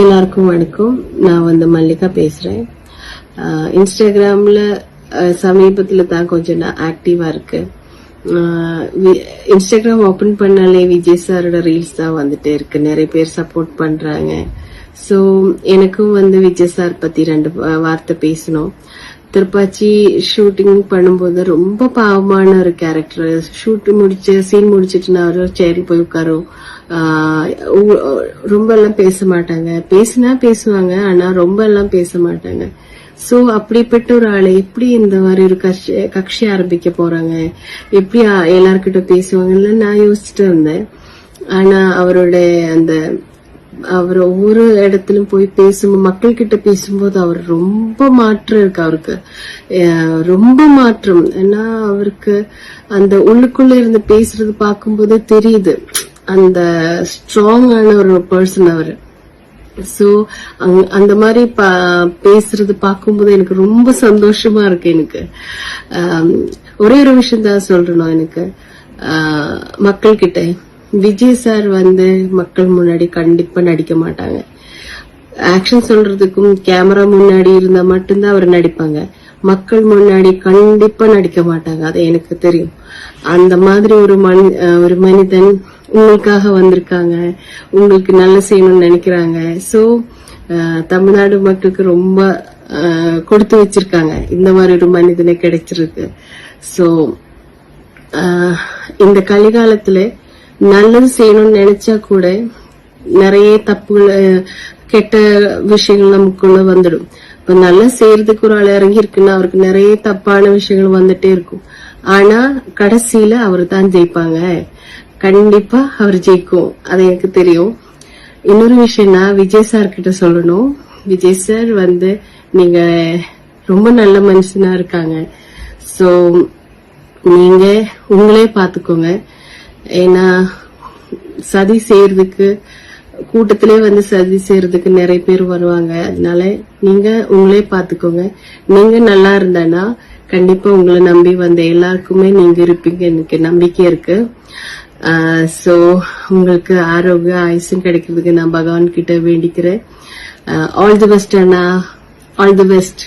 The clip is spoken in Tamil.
எல்லாருக்கும் வணக்கம். நான் மல்லிகா பேசுறேன். இன்ஸ்டாகிராம்ல சமீபத்துல தான் கொஞ்சம் நான் ஆக்டிவா இருக்கு. இன்ஸ்டாகிராம் ஓபன் பண்ணாலே விஜய் சாரோட ரீல்ஸ் தான் வந்துட்டே இருக்கு. நிறைய பேர் சப்போர்ட் பண்றாங்க. சோ எனக்கும் விஜய் சார் பத்தி 2 வார்த்தை பேசணும். திருப்பாச்சி ஷூட்டிங் பண்ணும்போது ரொம்ப பாவமான ஒரு கேரக்டர். சீன் முடிச்சிட்டு நான் ஒரு சேர்ல போய் உட்காரும். ரொம்ப எல்லாம் பேச மாட்டாங்க. பேசினா பேசுவாங்க, ஆனா ரொம்ப எல்லாம் பேச மாட்டாங்க. சோ அப்படிப்பட்ட ஒரு ஆளை எப்படி இந்த மாதிரி ஒரு கட்சி ஆரம்பிக்க போறாங்க, எப்படி எல்லார்கிட்ட பேசுவாங்கன்னு நான் யோசிச்சுட்டு இருந்தேன். ஆனா அவர் ஒவ்வொரு இடத்திலும் போய் மக்கள் கிட்ட பேசும்போது அவர் ரொம்ப மாற்றம் இருக்கு. அவருக்கு ரொம்ப மாற்றம். ஏன்னா அவருக்கு அந்த உள்ளுக்குள்ள இருந்து பேசுறது பார்க்கும்போது தெரியுது, அந்த ஸ்ட்ராங்கான ஒரு பர்சன் அவரு. சோ அந்த மாதிரி பேசுறது பார்க்கும்போது எனக்கு ரொம்ப சந்தோஷமா இருக்கு. எனக்கு ஒரே ஒரு விஷயம் தான் சொல்றணும். எனக்கு மக்கள் கிட்ட விஜய் சார் மக்கள் முன்னாடி கண்டிப்பா நடிக்க மாட்டாங்க. ஆக்ஷன் சொல்றதுக்கும் கேமரா முன்னாடி இருந்தா மட்டும்தான் அவர் நடிப்பாங்க. மக்கள் முன்னாடி கண்டிப்பா நடிக்க மாட்டாங்க. அது எனக்கு தெரியும். அந்த மாதிரி ஒரு மனிதன் உங்களுக்காக வந்திருக்காங்க, உங்களுக்கு நல்ல செய்யணும்னு நினைக்கிறாங்க. சோ தமிழ்நாடு மக்களுக்கு ரொம்ப கொடுத்து வச்சிருக்காங்க இந்த மாதிரி ஒரு மனிதனை கிடைச்சிருக்கு. சோ இந்த கலிகாலத்துல நல்லது செய்யணும்னு நினைச்சா கூட நிறைய தப்புகள், கெட்ட விஷயங்கள் நமக்குள்ள வந்துடும். இப்ப நல்லா செய்யறதுக்கு ஒரு ஆள் இறங்கி இருக்குன்னா அவருக்கு நிறைய தப்பான விஷயங்கள் வந்துட்டே இருக்கும். ஆனா கடைசியில அவரு தான் ஜெயிப்பாங்க. கண்டிப்பா அவர் ஜெயிக்கும், அது எனக்கு தெரியும். இன்னொரு விஷயம் நான் விஜய் சார் கிட்ட சொல்லணும். விஜய் சார் நீங்க ரொம்ப நல்ல மனுஷனா இருக்காங்க. சோ நீங்க உங்களே பாத்துக்கோங்க. ஏன்னா சதி செய்யறதுக்கு கூட்டத்திலே சதி செய்யறதுக்கு நிறைய பேர் வருவாங்க. அதனால நீங்க உங்களே பாத்துக்கோங்க. நீங்க நல்லா இருந்தானா கண்டிப்பா உங்களை நம்பி எல்லாருக்குமே நீங்க இருப்பீங்க, எனக்கு நம்பிக்கை இருக்கு. சோ உங்களுக்கு ஆரோக்கிய ஆயுசும் கிடைக்கிறதுக்கு நான் பகவான் கிட்ட வேண்டிக்கிறேன். All the best Anna, all the best.